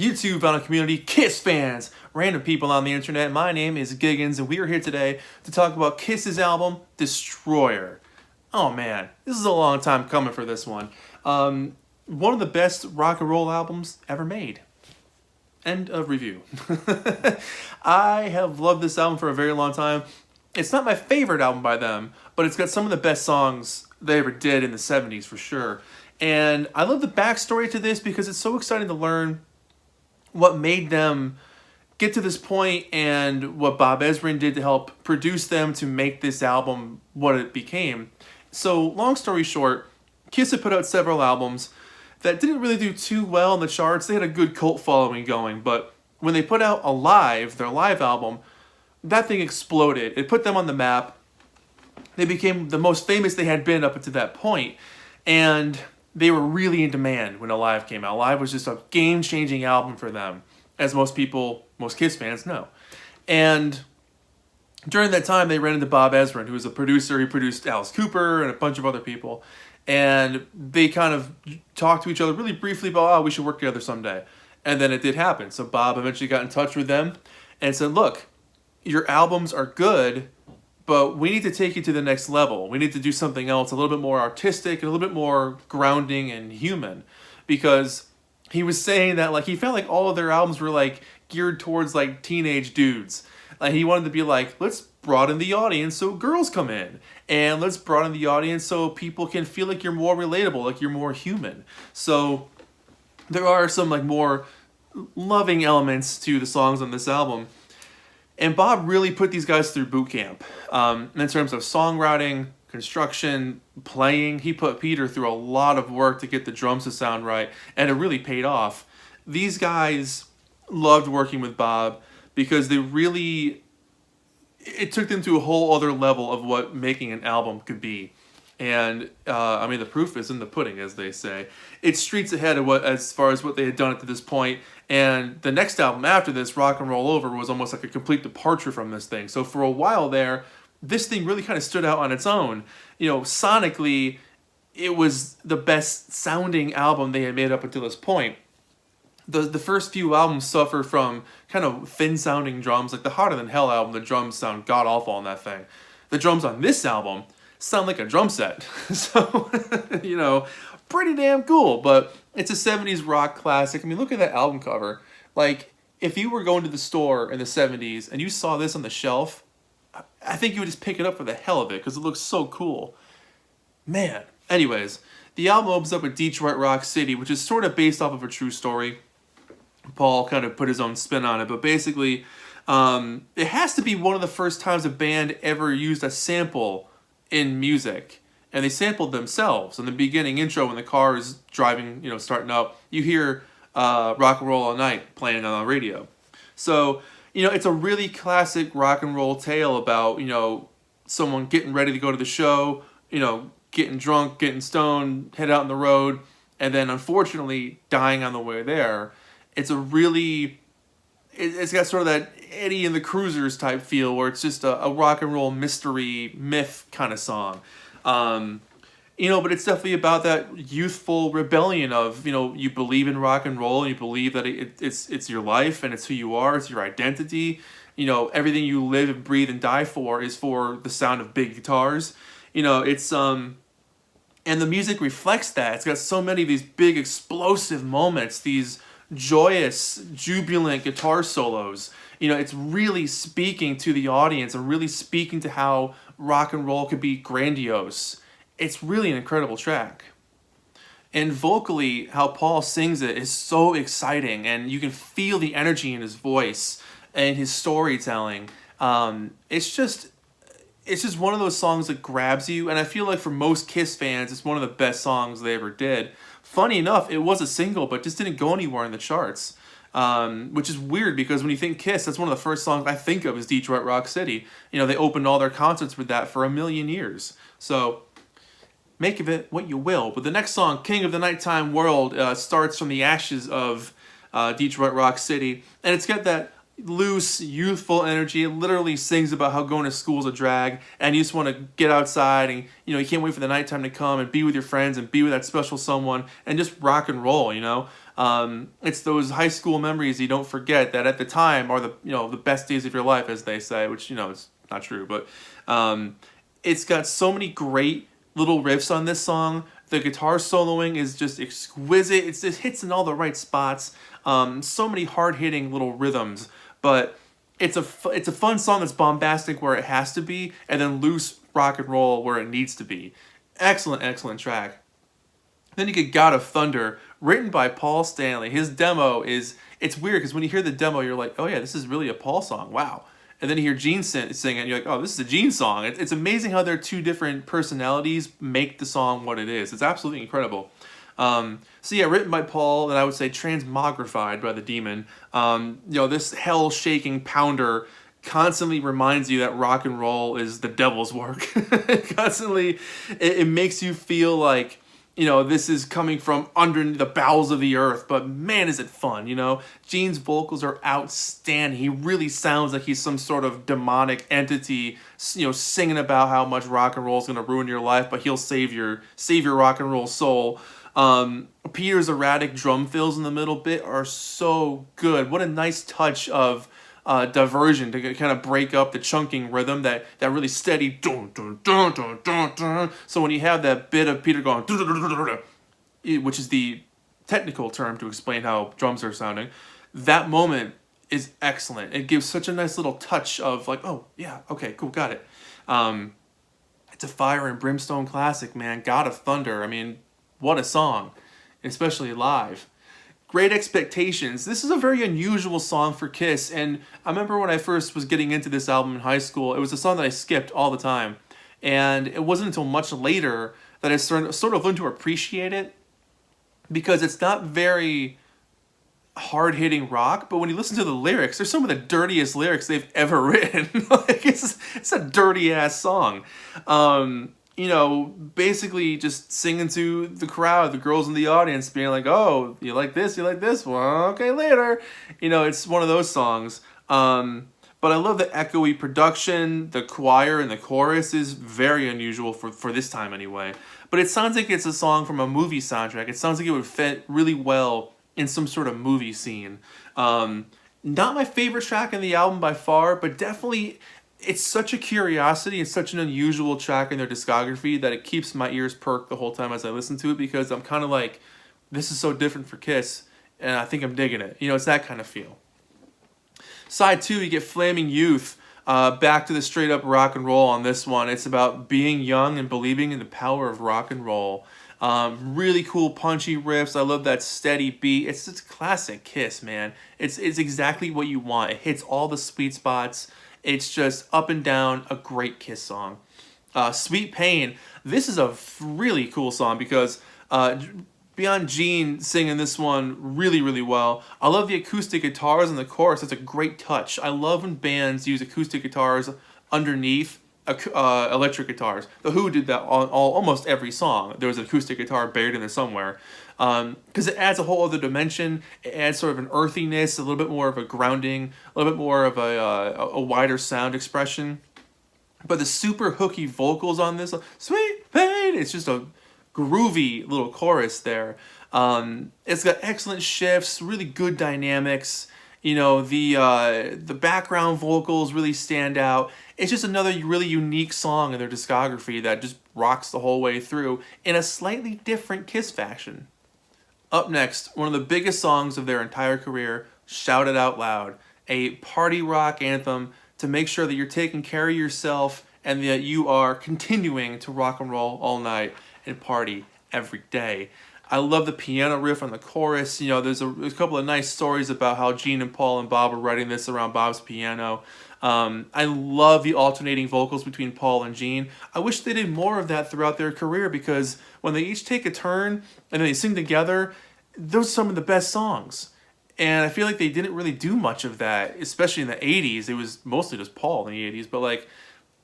YouTube vinyl community, Kiss fans, random people on the internet. My name is Giggens, and we are here today to talk about Kiss's album, Destroyer. Oh man, this is a long time coming for this one. One of the best rock and roll albums ever made. End of review. I have loved this album for a very long time. It's not my favorite album by them, but it's got some of the best songs they ever did in the 70s for sure. And I love the backstory to this because it's so exciting to learn what made them get to this point and what Bob Ezrin did to help produce them to make this album what it became. So, long story short, Kiss had put out several albums that didn't really do too well in the charts. They had a good cult following going, but when they put out Alive, their live album, that thing exploded. It put them on the map. They became the most famous they had been up until that point, and they were really in demand when Alive came out. Alive was just a game-changing album for them, as most Kiss fans know. And during that time, they ran into Bob Ezrin, who was a producer. He produced Alice Cooper and a bunch of other people. And they kind of talked to each other really briefly about, oh, we should work together someday. And then it did happen. So Bob eventually got in touch with them and said, look, your albums are good, but we need to take you to the next level. We need to do something else, a little bit more artistic and a little bit more grounding and human. Because he was saying that like he felt like all of their albums were like geared towards like teenage dudes. Like he wanted to be like, let's broaden the audience so girls come in. And let's broaden the audience so people can feel like you're more relatable, like you're more human. So there are some like more loving elements to the songs on this album. And Bob really put these guys through boot camp. In terms of songwriting, construction, playing, he put Peter through a lot of work to get the drums to sound right, and it really paid off. These guys loved working with Bob because it took them to a whole other level of what making an album could be. And, I mean, the proof is in the pudding, as they say. It's streets ahead of as far as what they had done up to this point. And the next album after this, Rock and Roll Over, was almost like a complete departure from this thing. So for a while there, this thing really kind of stood out on its own. You know, sonically, it was the best sounding album they had made up until this point. The first few albums suffer from kind of thin sounding drums. Like the Hotter Than Hell album, the drums sound god awful on that thing. The drums on this album sound like a drum set. So, you know, pretty damn cool. But it's a 70s rock classic. I mean, look at that album cover. Like, if you were going to the store in the 70s and you saw this on the shelf, I think you would just pick it up for the hell of it because it looks so cool. Man. Anyways, the album opens up with Detroit Rock City, which is sort of based off of a true story. Paul kind of put his own spin on it, but basically, it has to be one of the first times a band ever used a sample in music, and they sampled themselves. In the beginning intro, when the car is driving, starting up, you hear "Rock and Roll All Night" playing on the radio. So, it's a really classic rock and roll tale about someone getting ready to go to the show, getting drunk, getting stoned, head out on the road, and then unfortunately dying on the way there. It's got sort of that Eddie and the Cruisers type feel where it's just a rock and roll mystery myth kind of song. But it's definitely about that youthful rebellion of, you believe in rock and roll and you believe that it's your life and it's who you are, it's your identity. Everything you live and breathe and die for is for the sound of big guitars. And the music reflects that. It's got so many of these big explosive moments, these joyous, jubilant guitar solos. It's really speaking to the audience and really speaking to how rock and roll could be grandiose. It's really an incredible track. And vocally, how Paul sings it is so exciting, and you can feel the energy in his voice and his storytelling. It's just one of those songs that grabs you, and I feel like for most Kiss fans, it's one of the best songs they ever did. Funny enough, it was a single, but just didn't go anywhere in the charts, which is weird because when you think Kiss, that's one of the first songs I think of is Detroit Rock City. They opened all their concerts with that for a million years. So make of it what you will. But the next song, King of the Nighttime World, starts from the ashes of Detroit Rock City, and it's got that loose, youthful energy. It literally sings about how going to school's a drag, and you just want to get outside, and you can't wait for the nighttime to come and be with your friends and be with that special someone and just rock and roll. It's those high school memories you don't forget that at the time are the the best days of your life, as they say, which is not true, but it's got so many great little riffs on this song. The guitar soloing is just exquisite. It hits in all the right spots. So many hard hitting little rhythms, but it's a fun song that's bombastic where it has to be, and then loose rock and roll where it needs to be. Excellent, excellent track. Then you get God of Thunder, written by Paul Stanley. His demo it's weird because when you hear the demo, you're like, oh yeah, this is really a Paul song. Wow. And then you hear Gene sing it, and you're like, oh, this is a Gene song. It's amazing how their two different personalities make the song what it is. It's absolutely incredible. So yeah, written by Paul, and I would say transmogrified by the demon. This hell-shaking pounder constantly reminds you that rock and roll is the devil's work. Constantly, it makes you feel like, this is coming from under the bowels of the earth, but man, is it fun, Gene's vocals are outstanding. He really sounds like he's some sort of demonic entity, singing about how much rock and roll is going to ruin your life, but he'll save your rock and roll soul. Peter's erratic drum fills in the middle bit are so good. What a nice touch of diversion to kind of break up the chunking rhythm, that really steady dun, dun, dun, dun, dun, dun. So when you have that bit of Peter going dun, dun, dun, dun, dun, dun, which is the technical term to explain how drums are sounding, that moment is excellent. It gives such a nice little touch of like, oh yeah, okay, cool, got it. It's a fire and brimstone classic, man. God of Thunder. I mean, what a song, especially live. Great Expectations. This is a very unusual song for Kiss, and I remember when I first was getting into this album in high school, it was a song that I skipped all the time, and it wasn't until much later that I sort of learned to appreciate it, because it's not very hard-hitting rock, but when you listen to the lyrics, they're some of the dirtiest lyrics they've ever written. Like, it's a dirty-ass song. Basically just singing to the crowd, the girls in the audience, being like, oh, you like this? You like this? Well, okay, later. It's one of those songs. But I love the echoey production. The choir and the chorus is very unusual for this time anyway. But it sounds like it's a song from a movie soundtrack. It sounds like it would fit really well in some sort of movie scene. Not my favorite track in the album by far, but definitely it's such a curiosity. It's such an unusual track in their discography that it keeps my ears perked the whole time as I listen to it, because I'm kind of like, this is so different for Kiss, and I think I'm digging it. It's that kind of feel. Side 2, you get Flaming Youth. Back to the straight up rock and roll on this one. It's about being young and believing in the power of rock and roll. Really cool punchy riffs. I love that steady beat. It's classic Kiss, man. It's exactly what you want. It hits all the sweet spots. It's just up and down a great Kiss song. Sweet Pain. This is a really cool song because beyond Gene singing this one really, really well, I love the acoustic guitars in the chorus. It's a great touch. I love when bands use acoustic guitars underneath electric guitars. The Who did that on almost every song. There was an acoustic guitar buried in there somewhere. Because it adds a whole other dimension. It adds sort of an earthiness, a little bit more of a grounding, a little bit more of a wider sound expression. But the super hooky vocals on this, Sweet Pain, it's just a groovy little chorus there. It's got excellent shifts, really good dynamics. The background vocals really stand out. It's just another really unique song in their discography that just rocks the whole way through in a slightly different Kiss fashion. Up next, one of the biggest songs of their entire career, Shout It Out Loud, a party rock anthem to make sure that you're taking care of yourself and that you are continuing to rock and roll all night and party every day. I love the piano riff on the chorus. There's a couple of nice stories about how Gene and Paul and Bob were writing this around Bob's piano. I love the alternating vocals between Paul and Gene. I wish they did more of that throughout their career, because when they each take a turn and they sing together, those are some of the best songs. And I feel like they didn't really do much of that, especially in the 80s. It was mostly just Paul in the 80s, but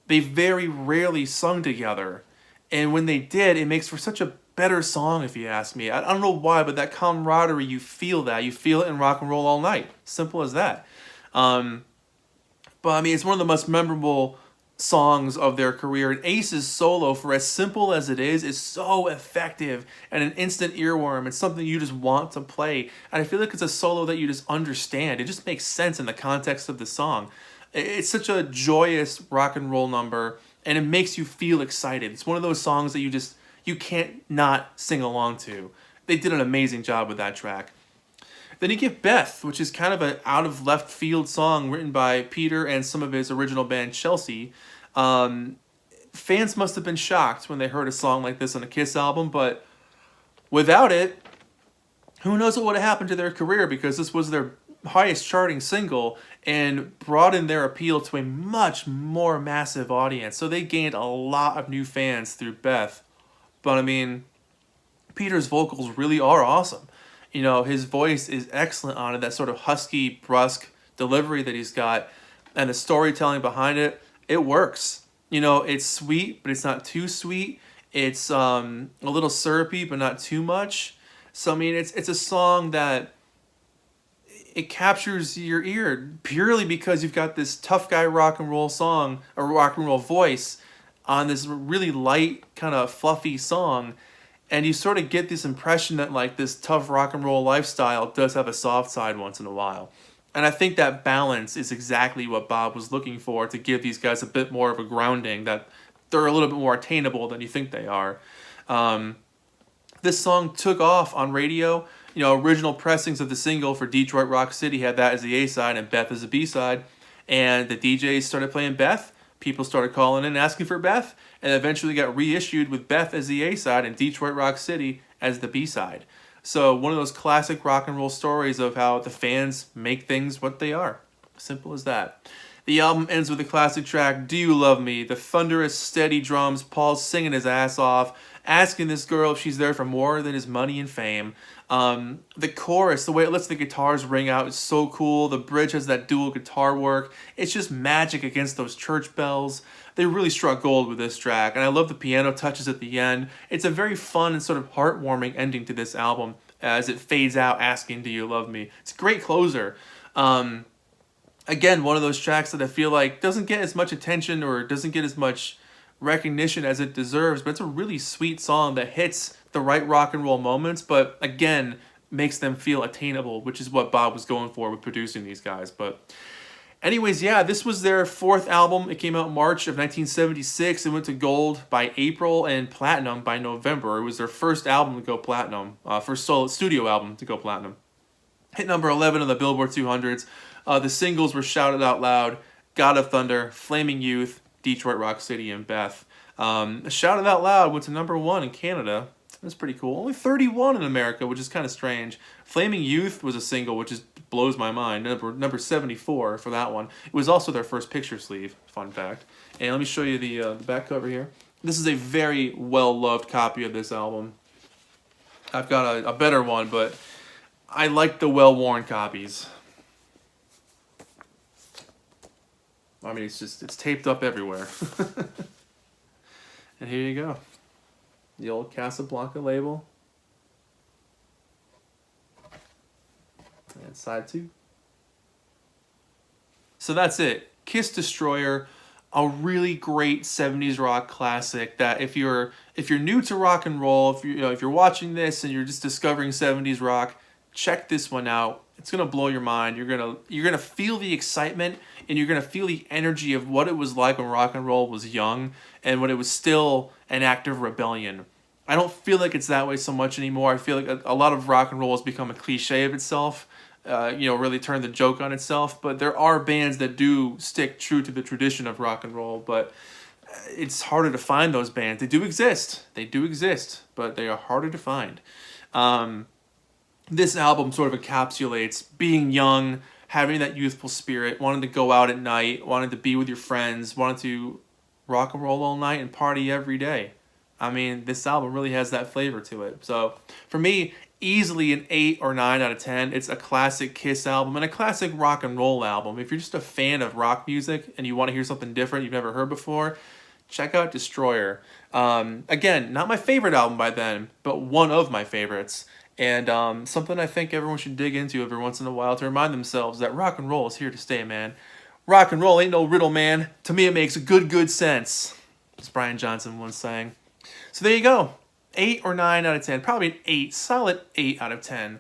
they very rarely sung together. And when they did, it makes for such a better song, if you ask me. I don't know why, but that camaraderie, you feel that. You feel it in Rock and Roll All Night. Simple as that. But I mean, it's one of the most memorable songs of their career. And Ace's solo, for as simple as it is so effective and an instant earworm. It's something you just want to play. And I feel like it's a solo that you just understand. It just makes sense in the context of the song. It's such a joyous rock and roll number, and it makes you feel excited. It's one of those songs that you can't not sing along to. They did an amazing job with that track. Then you get Beth, which is kind of an out-of-left field song written by Peter and some of his original band, Chelsea. Fans must have been shocked when they heard a song like this on a Kiss album, but without it, who knows what would have happened to their career, because this was their highest charting single and broadened their appeal to a much more massive audience. So they gained a lot of new fans through Beth. But I mean, Peter's vocals really are awesome. You know, his voice is excellent on it, that sort of husky, brusque delivery that he's got, and the storytelling behind it, it works. You know, it's sweet, but it's not too sweet. It's a little syrupy, but not too much. So, I mean, it's a song that it captures your ear purely because you've got this tough guy rock and roll song, or rock and roll voice, on this really light, kind of fluffy song. And you sort of get this impression that like this tough rock and roll lifestyle does have a soft side once in a while. And I think that balance is exactly what Bob was looking for, to give these guys a bit more of a grounding, that they're a little bit more attainable than you think they are. This song took off on radio. You know, original pressings of the single for Detroit Rock City had that as the A-side and Beth as the B-side. And the DJs started playing Beth. People started calling in asking for Beth, and eventually got reissued with Beth as the A-side and Detroit Rock City as the B-side. So one of those classic rock and roll stories of how the fans make things what they are. Simple as that. The album ends with a classic track, Do You Love Me? The thunderous, steady drums, Paul's singing his ass off, asking this girl if she's there for more than his money and fame. The chorus, the way it lets the guitars ring out is so cool. The bridge has that dual guitar work. It's just magic against those church bells. They really struck gold with this track, and I love the piano touches at the end. It's a very fun and sort of heartwarming ending to this album as it fades out asking, Do You Love Me? It's a great closer. Again, one of those tracks that I feel like doesn't get as much attention or doesn't get as much recognition as it deserves, but it's a really sweet song that hits the right rock and roll moments, but again, makes them feel attainable, which is what Bob was going for with producing these guys. But anyways, yeah, this was their fourth album. It came out in March of 1976. It went to gold by April and platinum by November. It was their first album to go platinum, first solo studio album to go platinum. Hit number 11 on the Billboard 200s. The singles were Shout It Out Loud, God of Thunder, Flaming Youth, Detroit Rock City, and Beth. Shout It Out Loud went to number 1 in Canada. That's pretty cool. Only 31 in America, which is kind of strange. Flaming Youth was a single, which just blows my mind. Number 74 for that one. It was also their first picture sleeve, fun fact. And let me show you the back cover here. This is a very well-loved copy of this album. I've got a better one, but I like the well-worn copies. I mean, it's taped up everywhere. And here you go. The old Casablanca label. And side 2. So that's it. Kiss Destroyer, a really great 70s rock classic that if you're new to rock and roll, if you're watching this and you're just discovering 70s rock, check this one out. It's gonna blow your mind. You're gonna feel the excitement, and you're gonna feel the energy of what it was like when rock and roll was young and when it was still an act of rebellion. I don't feel like it's that way so much anymore. I feel like a lot of rock and roll has become a cliche of itself. Really turned the joke on itself. But there are bands that do stick true to the tradition of rock and roll. But it's harder to find those bands. They do exist. But they are harder to find. This album sort of encapsulates being young, having that youthful spirit, wanting to go out at night, wanting to be with your friends, wanting to rock and roll all night and party every day. I mean, this album really has that flavor to it. So, for me, easily an 8 or 9 out of 10. It's a classic Kiss album and a classic rock and roll album. If you're just a fan of rock music and you want to hear something different you've never heard before, check out Destroyer. Again, not my favorite album by them, but one of my favorites. And something I think everyone should dig into every once in a while to remind themselves that rock and roll is here to stay, man. Rock and roll ain't no riddle, man. To me, it makes good sense, as Brian Johnson once sang. So there you go. 8 or 9 out of 10. Probably an 8. Solid 8 out of 10.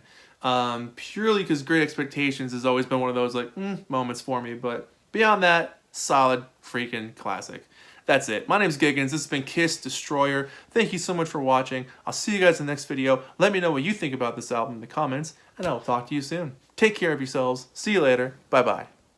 Purely because Great Expectations has always been one of those like moments for me. But beyond that, solid freaking classic. That's it. My name's Giggens. This has been Kiss Destroyer. Thank you so much for watching. I'll see you guys in the next video. Let me know what you think about this album in the comments, and I will talk to you soon. Take care of yourselves. See you later. Bye-bye.